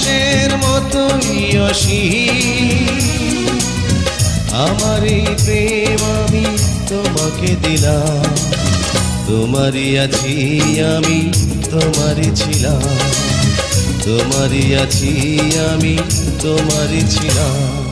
আকাশের মতোই অসীম আমার এই প্রেম আমি তোমাকে দিলাম তোমারই আছি আমি তোমারই ছিলাম তোমারই আছি আমি তোমারই ছিলাম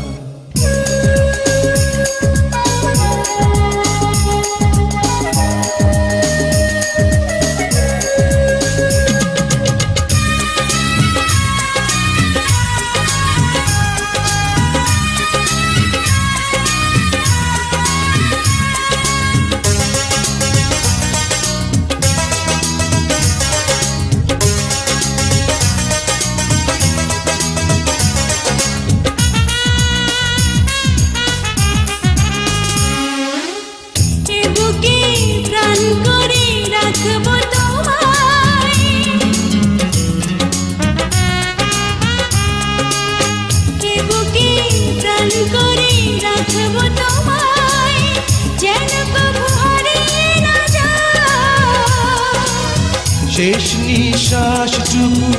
শেষ নিঃশ্বাসটুকু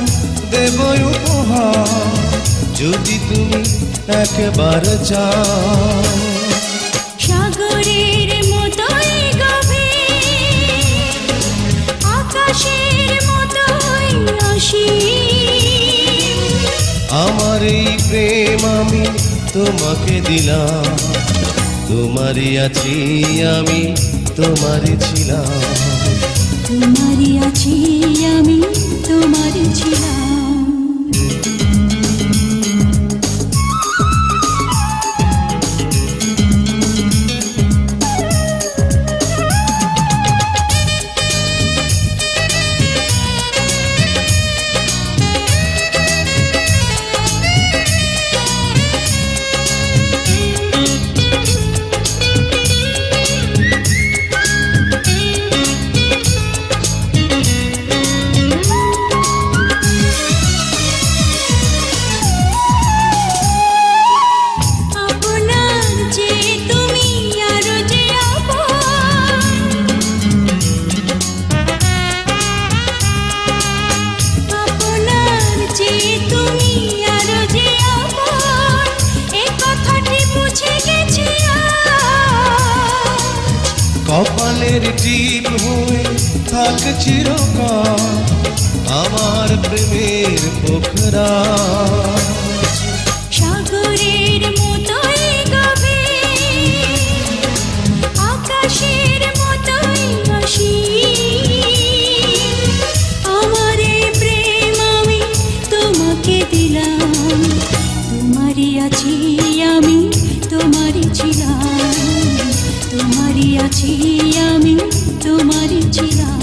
দেব উপহার যদি তুমি একবার চাও সাগরের মতোই গভীর আকাশের মতোই অসীম আমার এই প্রেম আমি তোমাকে দিলাম তোমারই আছি আমি তোমারই ছিলাম তোমারই আছি আমি তোমারই ছিলাম কপালের টিপ হয়ে থাক চিরকাল আমার প্রেমের পোখরা সাগরের মতোই গভীর আকাশের মতোই অসীম আমার এই প্রেম আমি তোমাকে দিলাম তোমারই আছি আমি তোমারই ছিলাম তোমারই আছি আমি তোমারই ছিলাম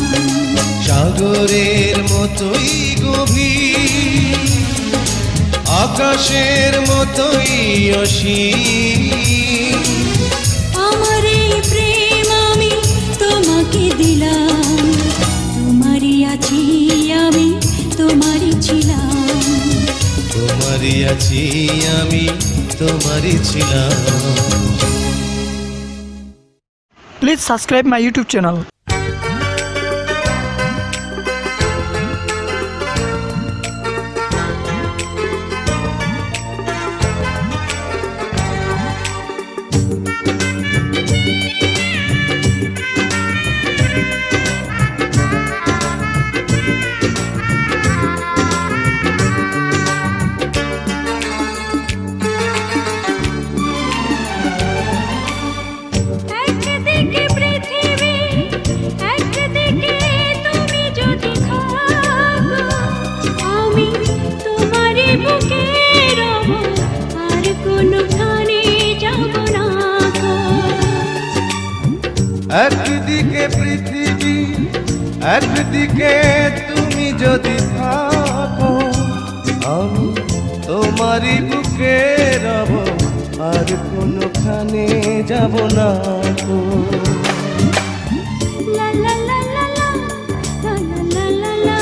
সাগরের মতোই গভীর আকাশের মতোই অসীম আমার এই প্রেম আমি তোমাকে দিলাম তোমারই আছি আমি তোমারই ছিলাম তোমারই আছি আমি তোমারই ছিলাম Please subscribe my YouTube channel. একদিকে পৃথিবী একদিকে তুমি যদি থাকো আমি তোমারই বুকে রব আর কোনোখানে যাব না গো লা লা লা লা লা লা লা লা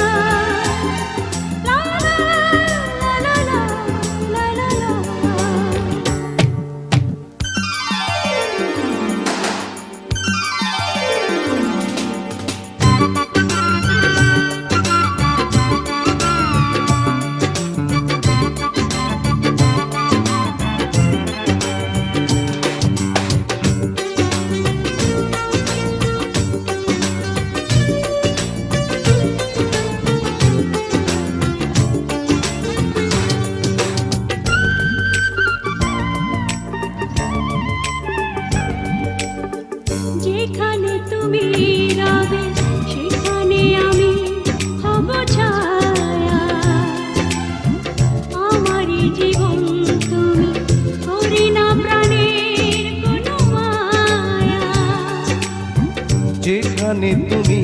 যেখানে তুমি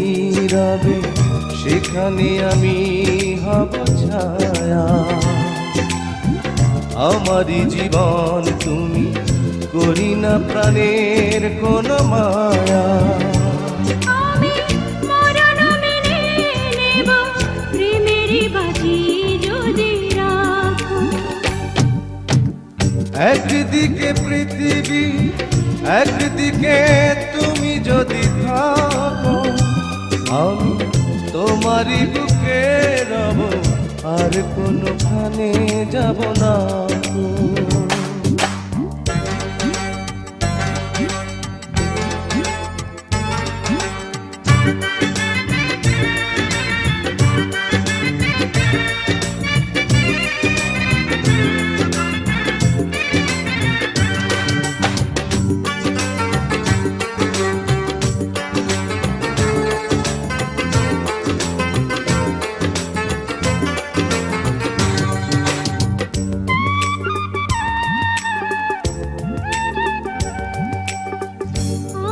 রবে সেখানে আমি হব ছায়া। আমারই জীবন তুমি, করি না প্রাণের কোনো মায়া। আমি মরণ মেনে নেব, প্রেমেরই বাজি যদি রাখো। একদিকে পৃথিবী, একদিকে তুমি যদি থাকো, আমি তোমারই বুকে রব, আর কোনোখানে যাব না গো।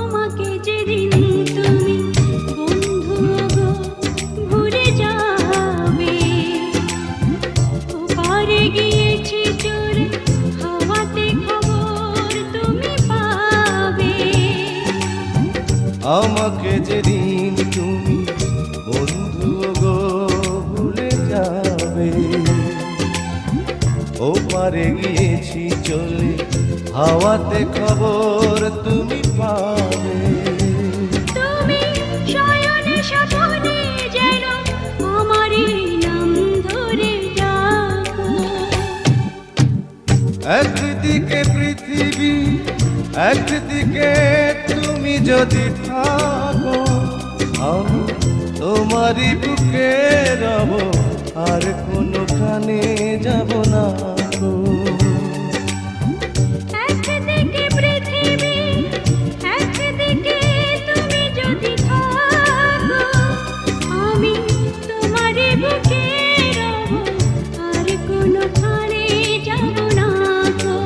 আমাকে যেদিন তুমি বন্ধু গো ভুলে যাবে, ওপারে গিয়েছি চলে হাওয়াতে খবর তুমি পাবে। আমাকে যেদিন তুমি বন্ধু গো ভুলে যাবে, ও পারে গিয়েছি চলে হাওয়াতে খবর তুমি পাবে। তুমি শয়নে স্বপনে যেন আমারই নাম ধরে ডাকো। একদিকে পৃথিবী, একদিকে তুমি যদি থাকো, আমি তোমারই বুকে রব, আর কোনোখানে যাব না গো। একদিকে পৃথিবী, একদিকে তুমি যদি থাকো, আমি তোমারই বুকে রব, আর কোনোখানে যাব না গো।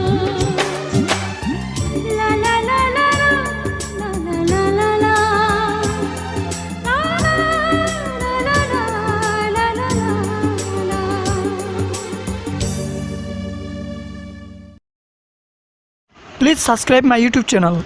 লা লা লা লা লা লা লা লা লা লা লা লা লা। Please subscribe my YouTube channel.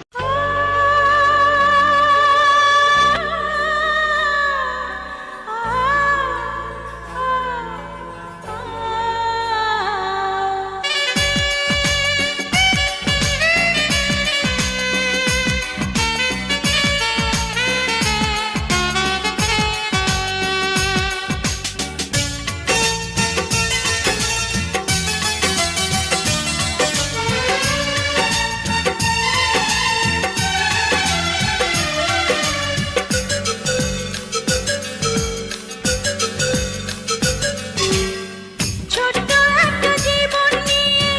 ছোট্ট একটা জীবন নিয়ে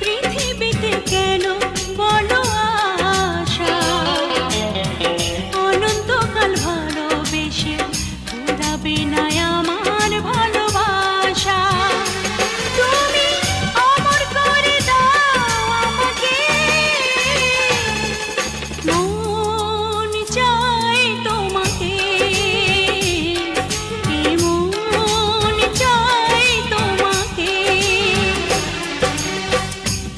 পৃথিবীতে কেন বলো আশা, অনন্তকাল ভালোবেসে ফুরাবে না আমার ভালোবাসা। তুমি অমর করে দাও আমাকে, মন চাই তোমাকে, মন চাই তোমাকে।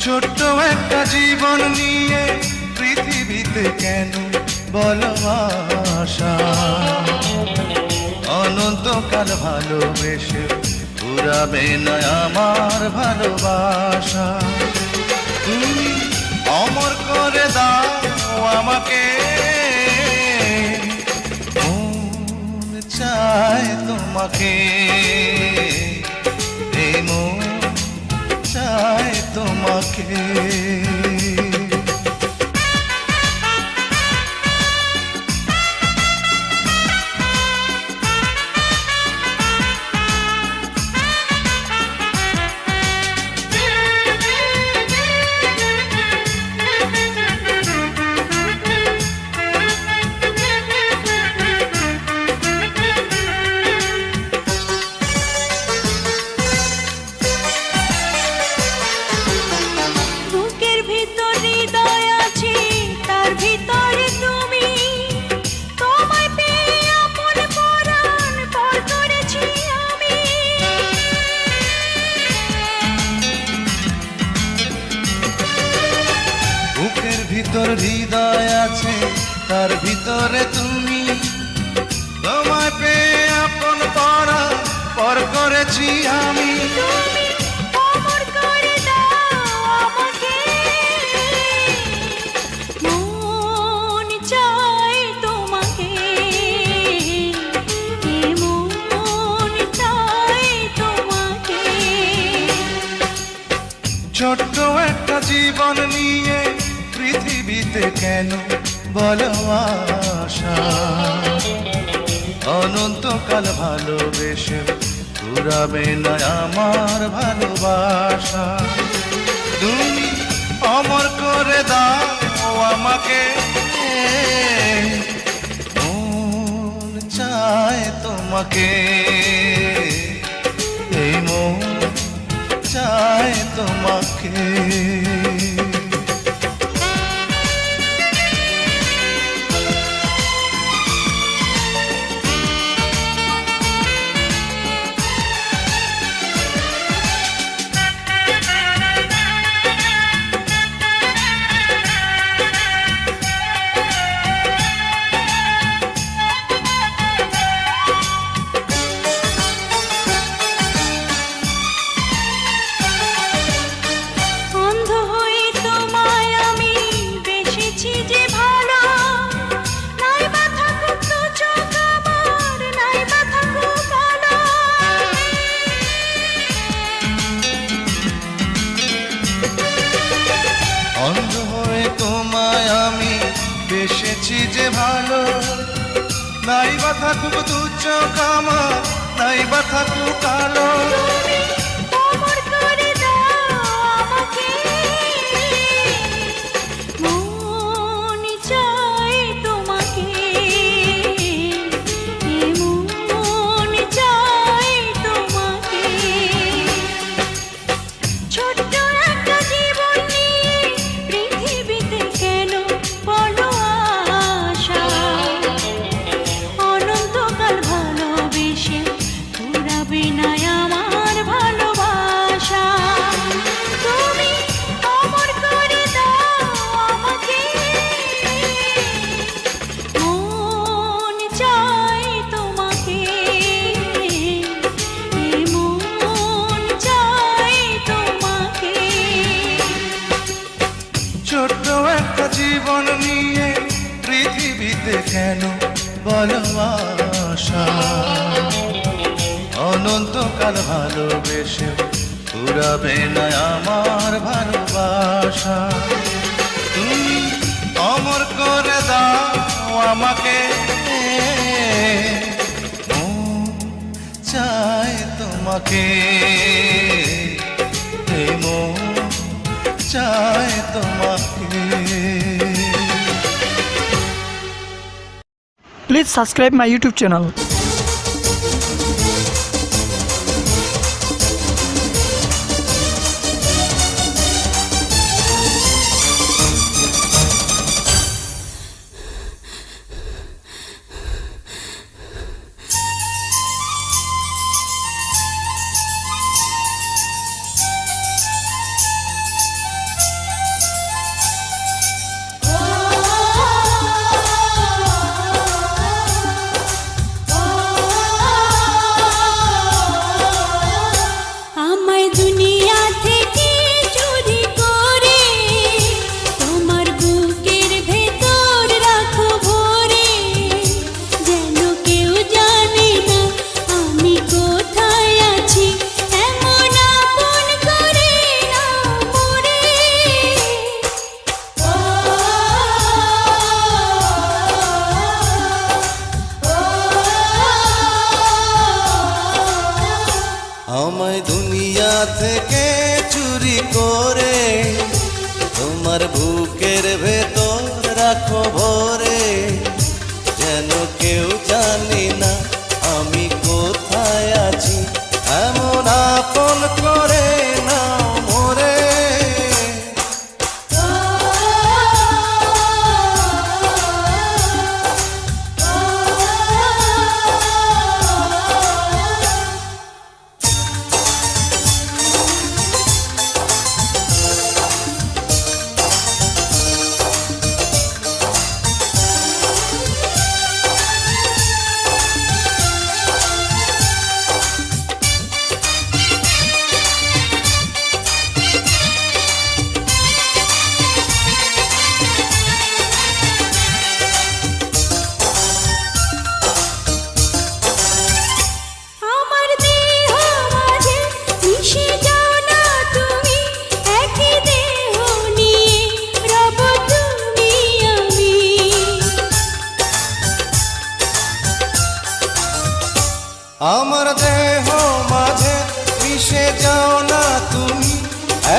ছোট্ট একটা জীবন নিয়ে পৃথিবীতে কেন বলো আশা, অনন্তকাল ভালোবেসে পুরাবে না আমার ভালোবাসা। তুমি অমর করে দাও আমাকে, মন চায় তোমাকে, এই মন চায় তোমাকে। বুকের ভিতর হৃদয় আছে, তার ভিতরে তুমি। তোমায় পেয়ে আপন পারা পর করেছি আমি। তুমি অমর করে দাও আমাকে, মন চায় তোমাকে, মন চায় তোমাকে। ছোট্ট একটা জীবন নিয়ে পৃথিবীতে কেন বলো আশা? অনন্তকাল ভালোবেসে ফুরাবে না আমার ভালোবাসা। তুমি অমর করে দাও আমাকে, মন চায় তোমাকে, এই মন চায় তোমাকে। অন্ধ হয়ে তোমায় আমি বেসেছি যে ভালো, নাই বা থাকুক দু চোখ আমার, নাই বা থাকুক কালো। অন্ধ হয়ে তোমায় আমি বেসেছি যে ভালো, নাই বা থাকুক দু চোখ আমার, নাই বা থাকুক কালো। তুমি অমর করে দাও আমাকে, মন চায় তোমাকে, মন চায় তোমাকে। ছোট্ট একটা জীবন নিয়ে পৃথিবীতে কেন বলো আশা? অনন্তকাল ভালোবেসে ফুরাবে না আমার ভালোবাসা। তুমি অমর করে দাও আমাকে, মন চায় তোমাকে, মন চায় তোমাকে। ছোট্ট একটা জীবন নিয়ে পৃথিবীতে কেন বলো আশা? অনন্তকাল ভালোবেসে ফুরাবে না আমার ভালোবাসা। তুমি অমর করে দাও আমাকে, মন চায় তোমাকে, এই মন চায় তোমাকে। Please subscribe my YouTube channel. আমায় দুনিয়া থেকে চুরি করে তোমার বুকের ভেতর রাখো ভরে, যেন কেউ জানি না আমি কোথায় আছি, এমন আপন করে না মোরে।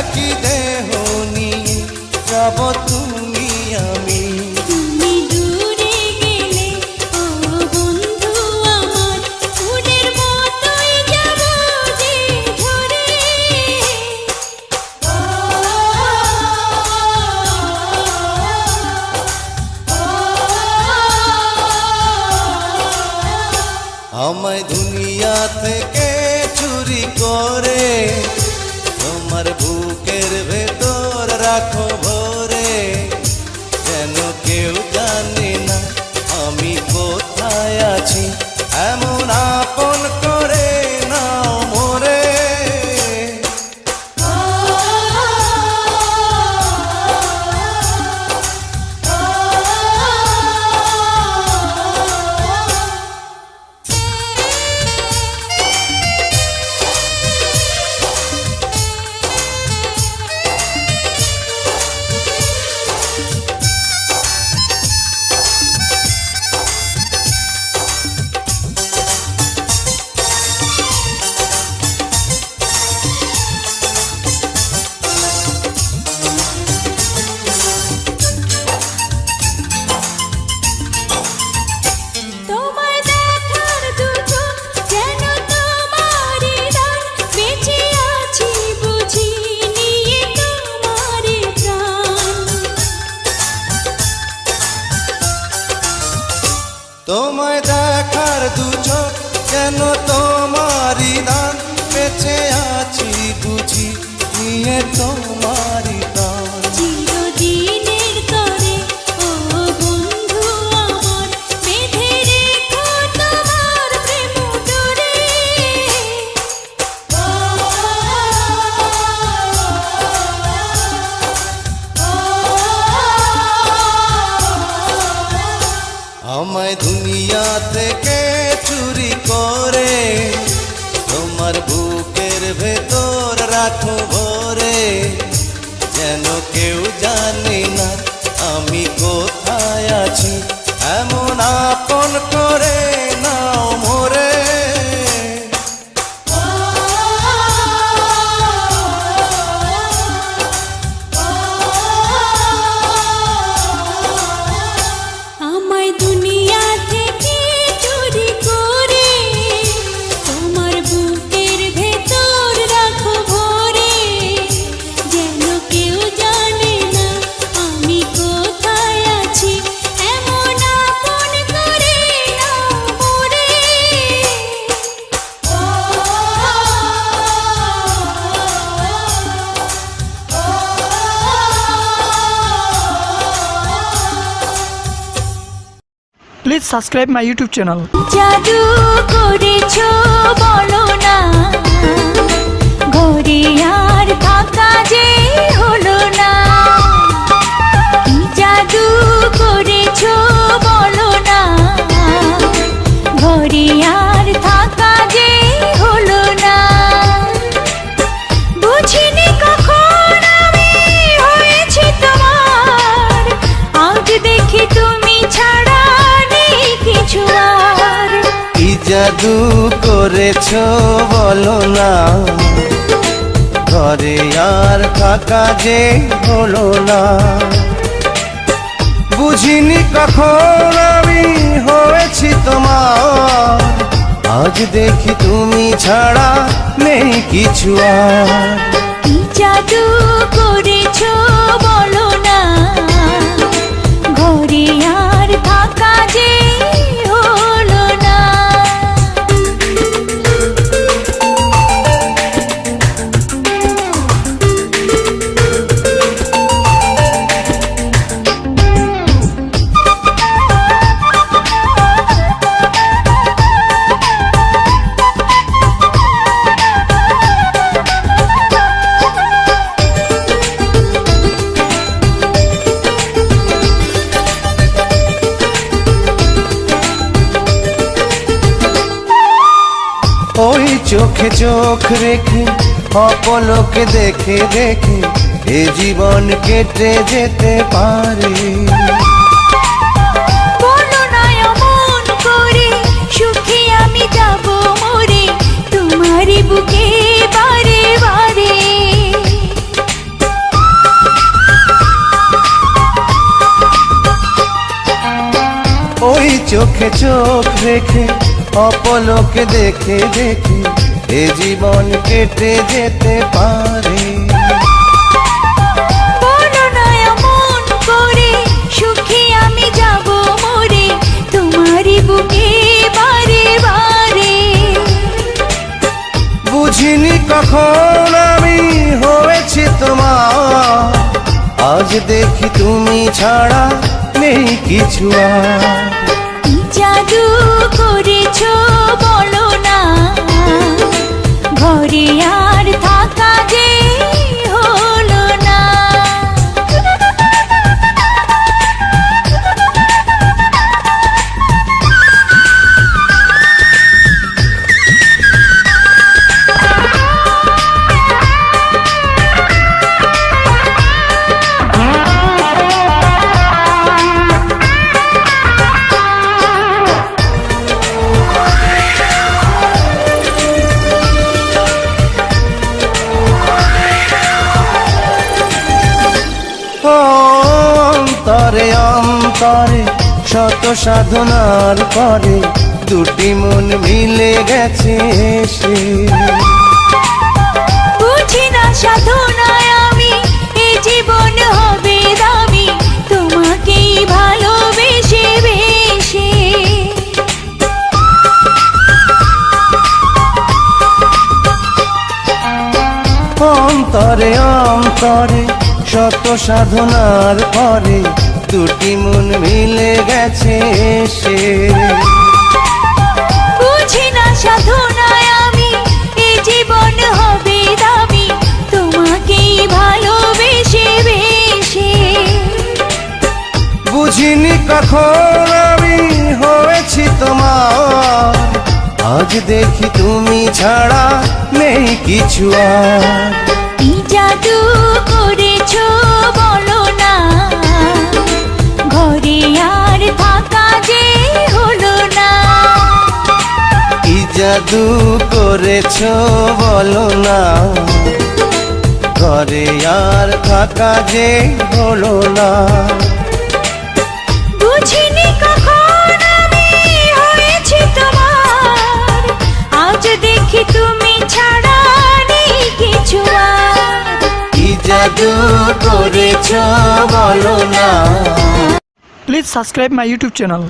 একই দেহ নিয়ে যাব তুমি আমি। তুমি দূরে গেলে ও বন্ধু আমার, ফুলের মতোই যাব যে ঝরে। আমায় দুনিয়া থেকে চুরি করে তোমার বুকের ভেতর রাখো ভরে, যেন কেউ জানে না আমি কোথায় আছি, এমন আপন করে নাও মোরে। তোমায় দেখার দু চোখ যেন তোমারই দান, বেঁচে আছি বুঝি নিয়ে তোমারই প্রাণ। তোমায় দেখার দু চোখ কেন তোমারই দান, বেঁচে আছি বুঝি নিয়ে তোমারই দান। চিরদিনের তরে ও বন্ধু আমার, বেঁধে রেখো তোমার প্রেম ডোরে। আমায় দুনিয়া থেকে চুরি করে তোমার বুকের ভেতর রাখো ভরে, যেন কেউ জানে না আমি কোথায় আছি, এমন আপন করে নাও মোরে। আমায় দুনিয়া থেকে চুরি করে তোমার বুকের ভেতর রাখো ভরে, যেন কেউ জানে না আমি কোথায় আছি, এমন আপন করে নাও মোরে। Please subscribe my YouTube channel. জাদু করেছো বলো না, ঘরে আর থাকা যে হলো না। কি জাদু করেছো বলো না, ঘরে আর থাকা যে হলো না। বুঝিনি কখন আমি হয়েছি তোমার, আজ দেখি তুমি ছাড়া নেই কিছু আর। কি জাদু করেছো বলো না, ঘরে আর থাকা যে হলো না। বুঝিনি কখন আমি হয়েছি তোমার, আজ দেখি তুমি ছাড়া নেই কিছু আর। কি জাদু করেছো বলো না, ঘরে আর থাকা যে হলো না। ওই চোখে চোখ রেখে অপলকে দেখে দেখে এ জীবন কেটে যেতে পারে। বলো না অমন করে, সুখে আমি যাব মরে তোমারই বুকে বারে বারে। চোখে চোখ রেখে অপলকে দেখে দেখে এ জীবন কেটে যেতে পারে। বলো না এমন করে, সুখী আমি যাব মরে তোমারই বুকে বারে বারে। বুঝিনি কখন আমি হয়েছি তোমার, আজ দেখি তুমি ছাড়া নেই কিছু আর। কি জাদু করেছো বলো না, ঘরে আর থাকা যে হলো না। অন্তরে অন্তরে শত সাধনার পরে দুটি মন মিলে গেছে সে। বুঝি না সাধনায় আমি এ জীবন হবে দামি তোমাকেই ভালোবেসে বেশে। অন্তরে অন্তরে শত সাধনার পরে দুটি মন মিলে গেছে সে। বুঝি না সাধনায় আমি এ জীবন হবে দামি তোমাকেই ভালোবেসে বেশে। বুঝিনি কখন আমি হয়েছি তোমার, আজ দেখি তুমি ছাড়া নেই কিছু আর। কি জাদু করেছো বলো না, ঘরে আর থাকা যে হলো না। কি জাদু করেছো বলো না, ঘরে আর থাকা যে হলো না। বুঝিনি কখন আমি হয়েছি তোমার, আজ দেখি তুমি ছাড়া নেই কিছু আর। কি জাদু করেছো বলো না। Please subscribe my YouTube channel.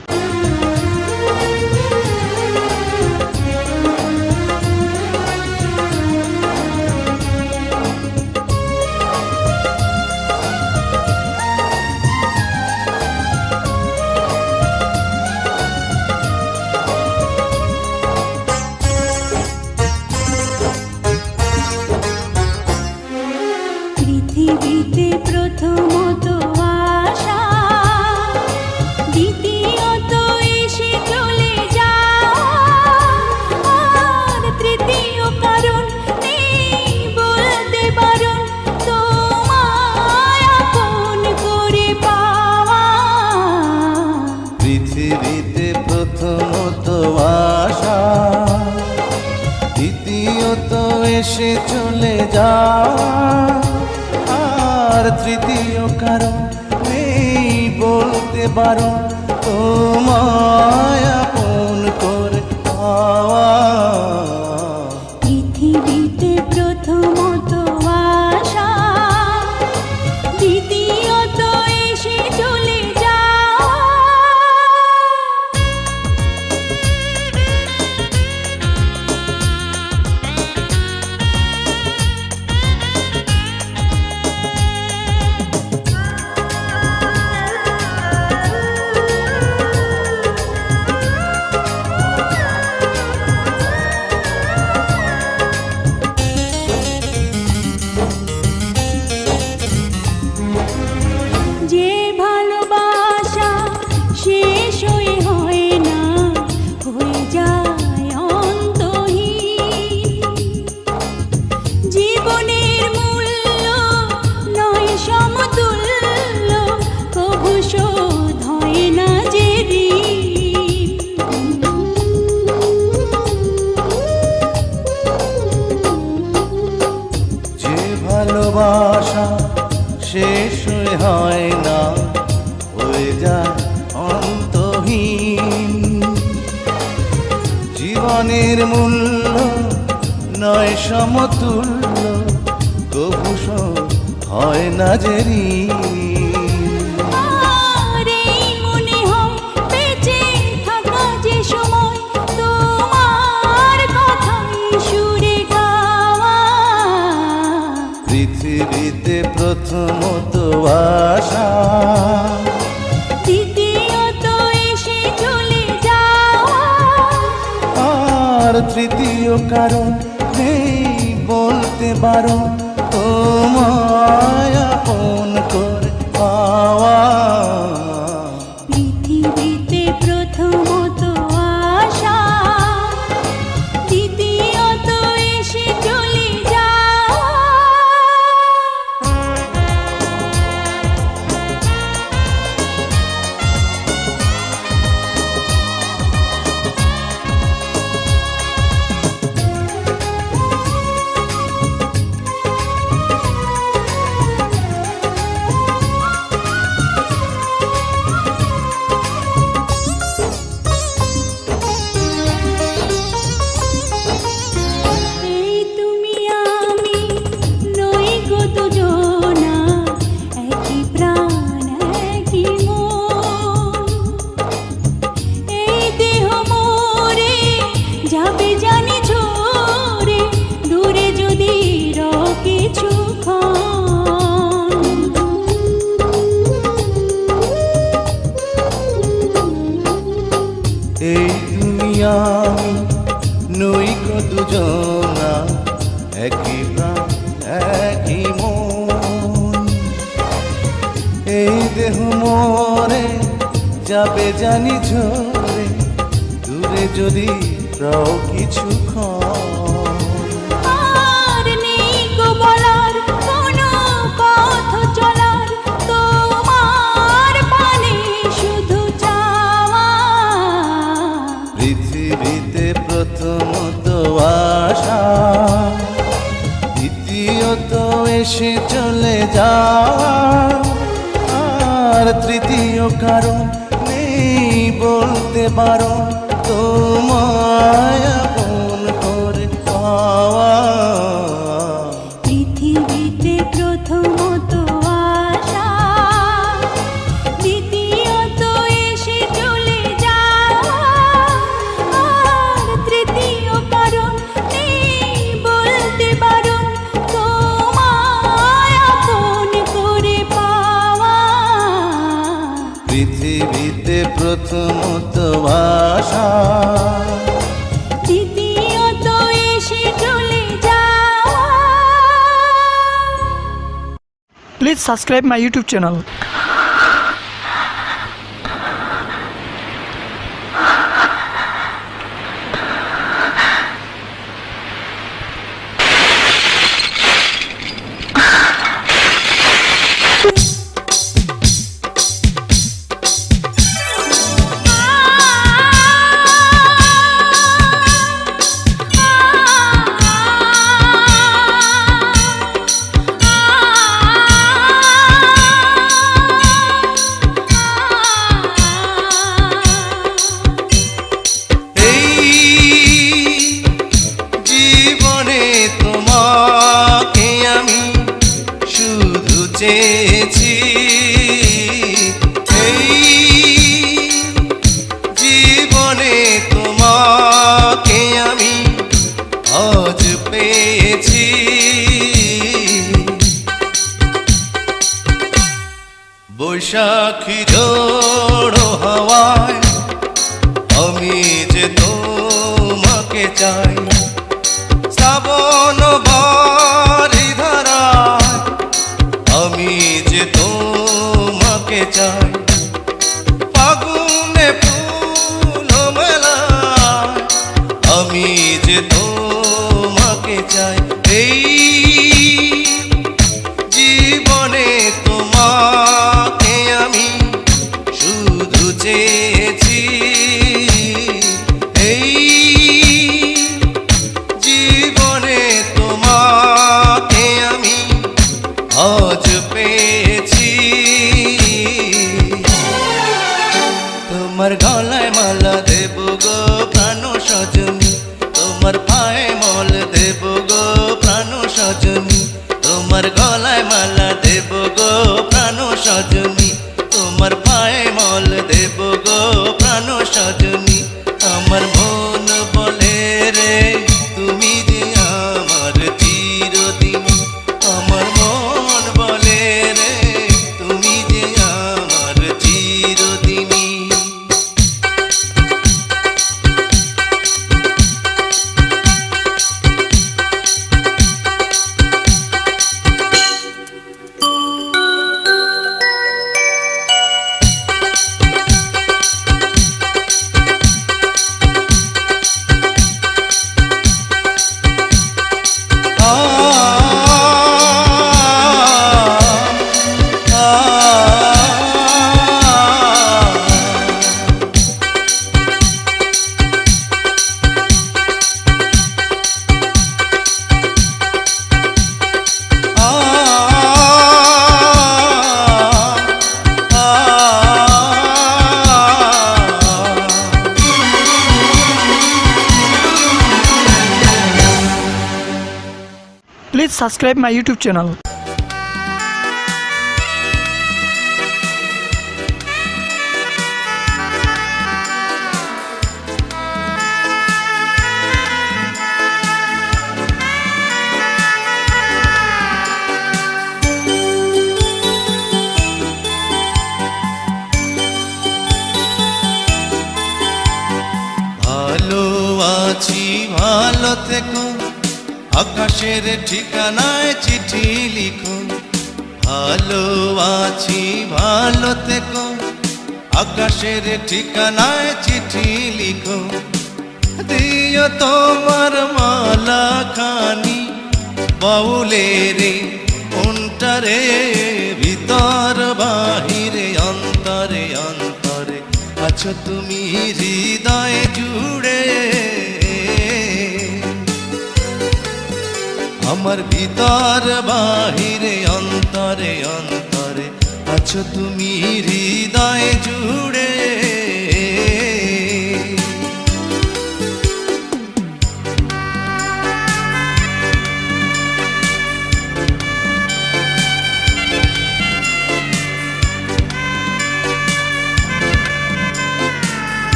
পৃথিবীতে প্রথমত আশা, দ্বিতীয়ত এসে চলে যাওয়া, আর তৃতীয় কারণ নেই বলতে বারণ তোমায় আপন করে পাওয়া। পৃথিবীতে প্রথমত আশা, দ্বিতীয়ত এসে চলে যাওয়া, আর তৃতীয় কারণ নেই বলতে পারো তোমায় আপন করে পাওয়া। পৃথিবীতে প্রথমত আশা, দ্বিতীয়ত এসে চলে যাওয়া। যে ভালোবাসা শেষ হয় না, হয়ে যায় অন্তহীন। জীবনের মূল্য নয় সমতুল্য, কভু শোধ হয় না যে যে ভালোবাসা শেষ হয় না, হয়ে যায় অন্তহীন। জীবনের মূল্য নয় সমতুল্য, কভু শোধ হয় না যে ঋণ। আর এই মনে হয় বেঁচে থাকা যে সময় তোমার কথাই সুরে গাওয়া। পৃথিবীতে প্রথমত আশা, দ্বিতীয়ত এসে চলে যাওয়া। আর তৃতীয় কারণ নেই বলতে পারো তোমায় আপন করে পাওয়া। পৃথিবীতে প্রথমত আশা, দ্বিতীয়ত এসে চলে যাওয়া। এই তুমি আমি নই গো দুজনা, একই প্রাণ একই মন। এই দেহ মোরে যাবে জানি ঝরে, দূরে যদি রও কিছুক্ষণ। এই তুমি আমি নই গো দুজনা, একই প্রাণ একই মন। এই দেহ মরে যাবে জানি ঝরে, দূরে যদি রও কিছুক্ষণ। আর নেই গো বলার কোনো পথ চলার, তোমার পানে শুধু চাওয়া। পৃথিবীতে প্রথমত আশা, দ্বিতীয়ত এসে চলে যাওয়া। আর তৃতীয় কারণ নেই বলতে পারো তোমায় আপন করে পাওয়া। পৃথিবীতে প্রথমত আশা, দ্বিতীয়ত এসে চলে যাওয়া। আর তৃতীয় কারণ নেই বলতে পারো তোমায় আপন করে পাওয়া। পৃথিবীতে প্রথমত আশা, দ্বিতীয়ত এসে চলে যাওয়া। Please subscribe my YouTube channel. চেয়েছি এই জীবনে তোমাকে আমি আজ পেয়েছি। বৈশাখী ঝড়ো হাওয়ায় আমি যে তোমাকে চাই, শ্রাবণ বারি ধারায় আমি যে তোমাকে চাই, ফাগুনে ফুল মেলায় আমি যে তোমাকে চাই। এই জীবনে তোমাকে আমি শুধু চেয়েছি, এই জীবনে তোমাকে আমি আজ পেয়েছি। তোমার গলায় মালা দেব গো প্রাণ সজনী, তোমার পায়ে মল দেব গো প্রাণ সজনী, তোমার গলায় মালা দেব গো প্রাণ সজনী, তোমার পায়ে মল দেব গো প্রাণ সজনী। আমার মন বলে রে তুমি যে আমার চিরদিনী, আমার মন বলে রে তুমি যে আমার চিরদিনী। Please subscribe my YouTube channel. ভালো আছি ভালো থেকো, আকাশের ঠিকানায় চিঠি লিখো। ভালো আছি ভালো থেকো, আকাশের ঠিকানায় চিঠি লিখো। দিও তোমার মালা খানি বাউলের অন্তরে, ভিতর বাহিরে অন্তরে অন্তরে আছো তুমি হৃদয়ে জুড়ে। আমার ভিতর বাহিরে অন্তরে অন্তরে আছো তুমি হৃদয়ে জুড়ে।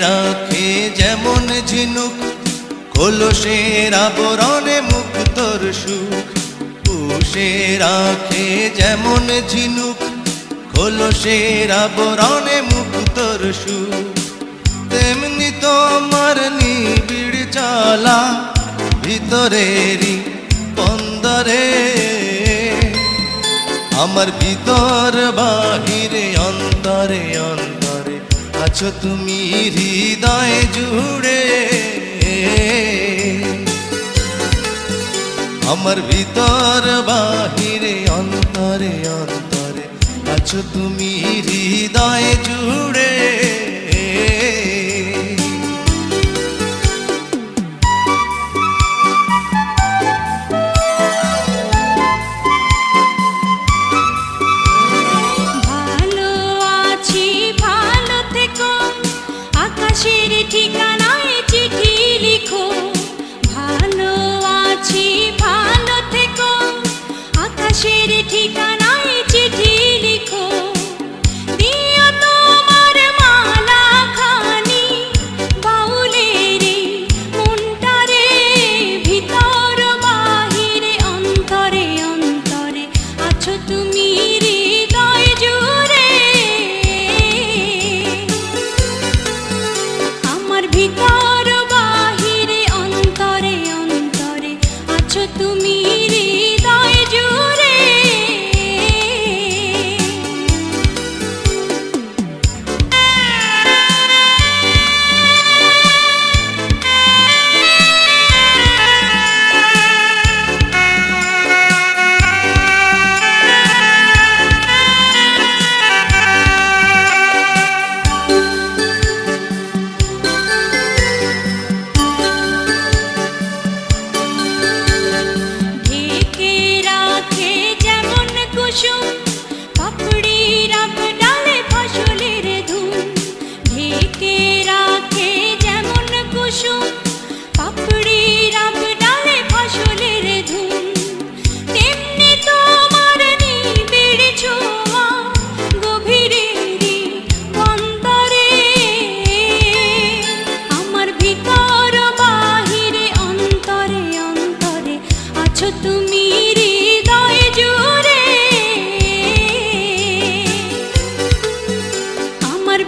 রাখে যেমন ঝিনুক, কলসের আবরণে মুক্তর সুখ। পুষে রাখে যেমন ঝিনুক, কলসের আবরণে মুক্তর সুখ। তেমনি তোমার নিবিড় চলা ভিতরেরই বন্দরে, আমার ভিতর বাহিরে অন্তরে অন্তরে আছো তুমি হৃদয়ে জুড়ে। আমার ভিতর বাহিরে অন্তরে অন্তরে আছো তুমি হৃদয়ে জুড়ে। ভালো আছি ভালো থেকো, আকাশের ঠিকানায় চিঠি লিখো। ভালো আছি ভালো থেকো, আকাশের ঠিকানায় চিঠি লিখো। দিও তোমার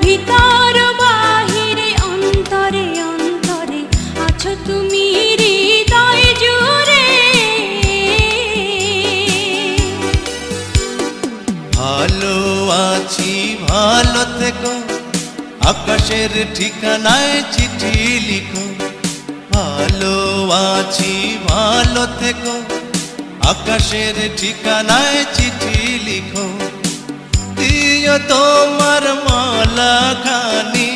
ভিতর বাহিরে অন্তরে অন্তরে আছো তুমি হৃদয় জুড়ে। ভালো আছি ভালো থেকো, আকাশের ঠিকানায় চিঠি লিখো। ভালো আছি ভালো থেকো, আকাশের ঠিকানায় চিঠি লিখো। দিও তোমার মালা খানি,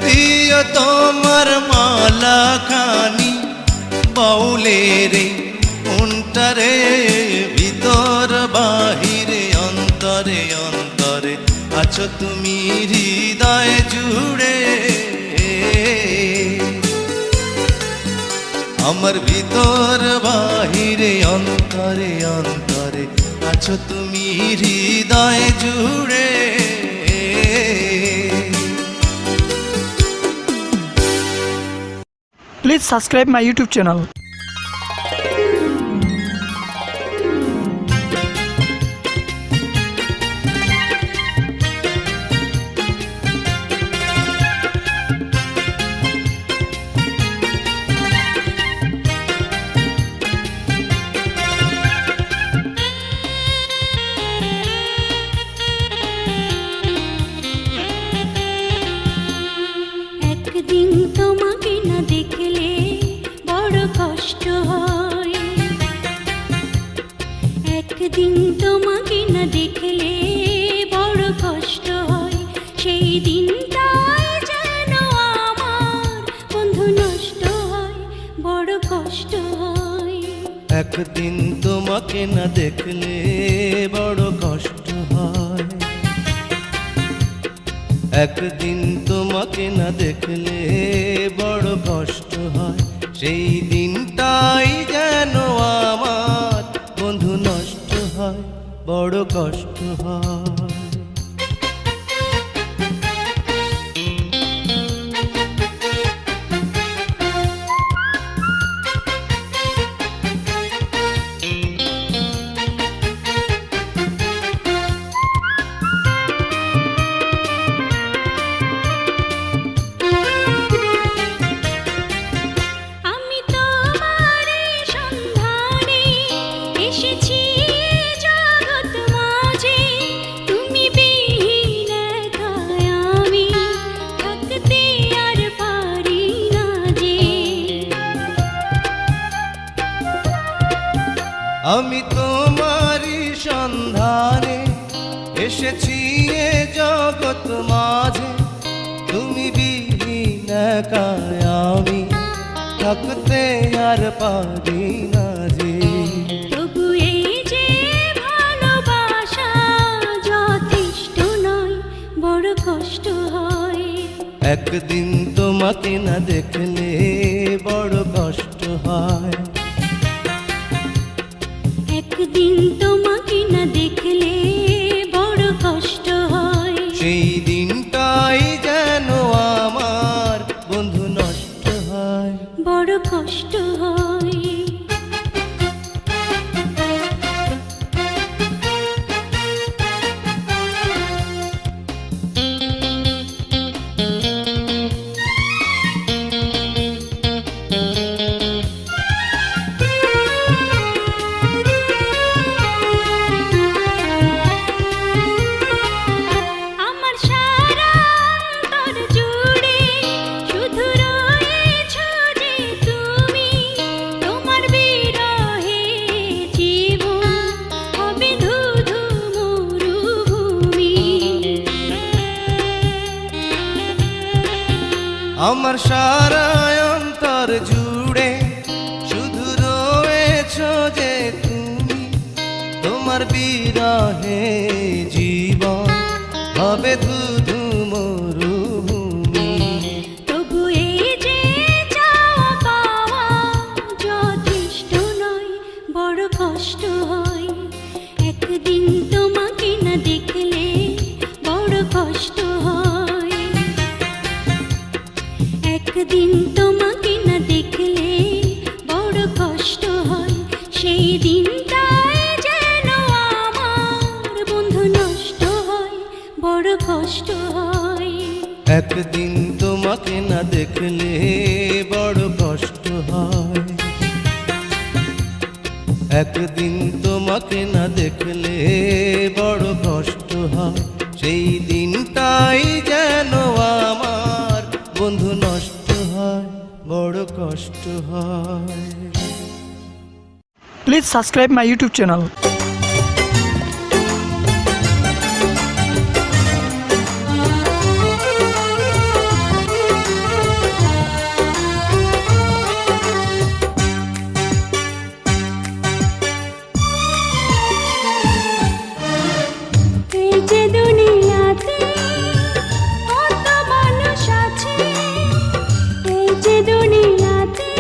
দিও তোমার মালা খানি বাউলের মনটারে। ভিতর বাহিরে অন্তরে অন্তরে আছো তুমি হৃদয় জুড়ে। আমার ভিতর বাহিরে অন্তরে অন্তরে আছো তুমি হৃদয় জুড়ে। Please subscribe my YouTube channel. একদিন তোমাকে না দেখলে বড় কষ্ট হয়, একদিন তোমাকে না দেখলে বড় কষ্ট হয়। সেই দিনটাই যেন আমার বন্ধু নষ্ট হয়, বড় কষ্ট হয়। একদিন তোমাকে না দেখলে বড় কষ্ট হয়, একদিন তোমাকে না দেখলে বড় কষ্ট হয়। সেই দিনটাই যেন আমার বন্ধু নষ্ট হয়, বড় কষ্ট হয়। আমি তোমারই সন্ধানে এসেছি জগৎ মাঝে, তুমি বিহীন একাই আমি থাকতে আর পারি না যে। আমি তোমারই সন্ধানে এসেছি এ জগৎ মাঝে, তুমি বিহীন একাই আমি থাকতে আর পারি না যে। তবু এই যে ভালোবাসা যথেষ্ট নয়, বড় কষ্ট হয়। একদিন তোমাকে না দেখলে বড় কষ্ট হয়, একদিন তোমাকে না দেখলে বড় কষ্ট হয়। সেই দিনটাই যেন আমার বন্ধু নষ্ট হয়, বড় কষ্ট হয়। আমার সারা অন্তর জুড়ে শুধু রয়েছো যে তুমি, তোমার বিরহে জীবন হবে ধুধু মরুভূমি। আমার সারা অন্তর জুড়ে শুধু রয়েছো যে তুমি, তোমার বিরহে জীবন হবে ধুধু মরুভূমি। তবু এই যে চাওয়া পাওয়া যথেষ্ট নয়, বড় কষ্ট হয়। একদিন তোমাকে না দেখলে বড় কষ্ট হয়, একদিন তোমাকে না দেখলে বড় কষ্ট হয়। সেই দিনটাই যেন আমার বন্ধু নষ্ট হয়, বড় কষ্ট হয়। একদিন তোমাকে না দেখলে বড় কষ্ট হয়। একদিন তোমাকে না দেখলে বড় কষ্ট হয়। সেই দিনটাই যেন আমার বন্ধু নষ্ট হয়, বড় কষ্ট হয়। Please subscribe my YouTube channel. এই যে দুনিয়াতে কত মানুষ আছে, এই যে দুনিয়াতে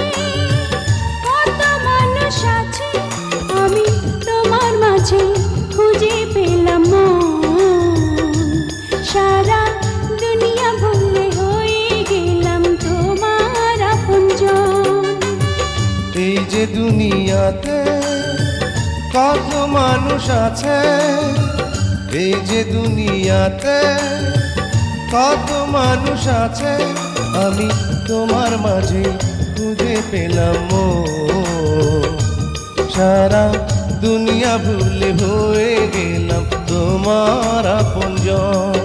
কত মানুষ আছে, আমি তোমার মাঝে খুঁজে পেলাম মন। সারা দুনিয়া ভুলে হয়ে গেলাম তোমার আপনজন। এই যে দুনিয়াতে কত মানুষ আছে, এই যে দুনিয়াতে কত মানুষ আছে, আমি তোমার মাঝে খুঁজে পেলাম মন। সারা দুনিয়া ভুলে হয়ে গেলাম তোমার আপনজন।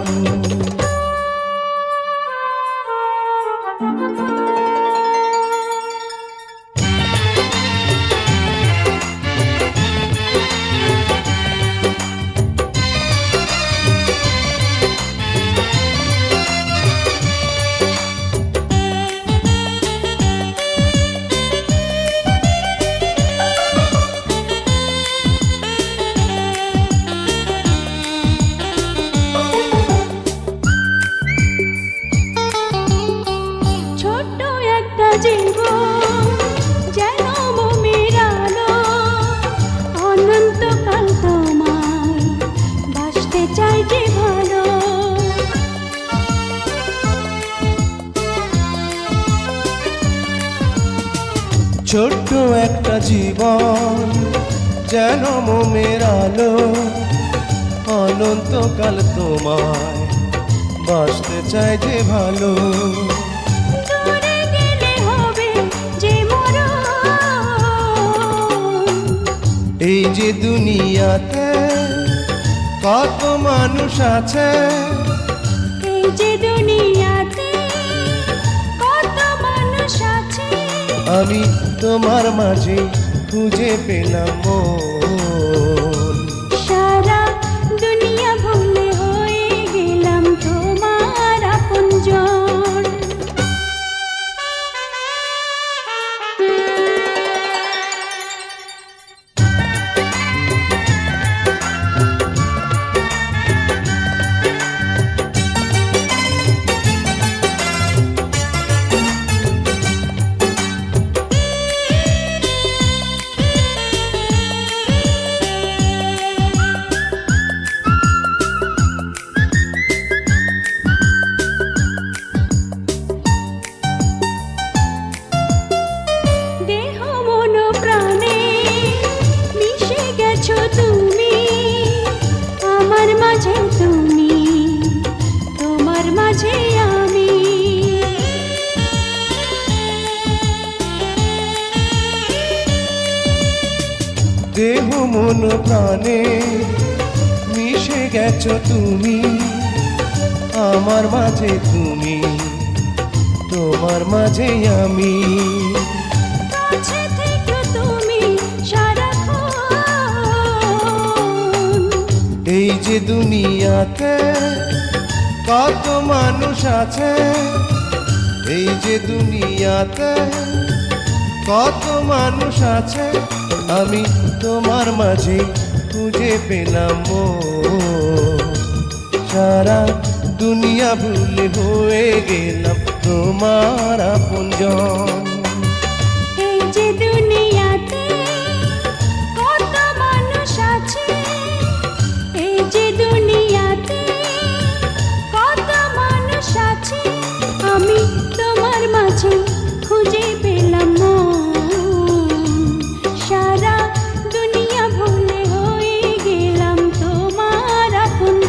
ছোট্ট একটা জীবন যেন মোমের আলো, অনন্তকাল তোমায় বাসতে চাই যে ভালো। ছোট্ট একটা জীবন যেন মোমের আলো, অনন্তকাল তোমায় বাসতে চাই যে ভালো। দূরে গেলে হবে যে মরণ, এই যে দুনিয়াতে কত মানুষ আছে, এই যে দুনিয়াতে কত মানুষ আছে, আমি তোমার মাঝে খুঁজে পেলাম মন। সারা দুনিয়া ভুলে হয়ে গেলাম তোমার আপনজন। দেহ মন প্রাণে মিশে গেছো তুমি, আমার মাঝে তুমি, তোমার মাঝে আমি। দেহ মন প্রাণে মিশে গেছো তুমি, আমার মাঝে তুমি, তোমার মাঝে আমি। কাছে থেকো তুমি সারাক্ষণ, এই যে দুনিয়াতে কত মানুষ আছে, এই যে দুনিয়াতে কত মানুষ আছে, আমি তোমার মাঝে খুঁজে পেলাম মন। সারা দুনিয়া ভুলে হয়ে গেলাম তোমার আপনজন।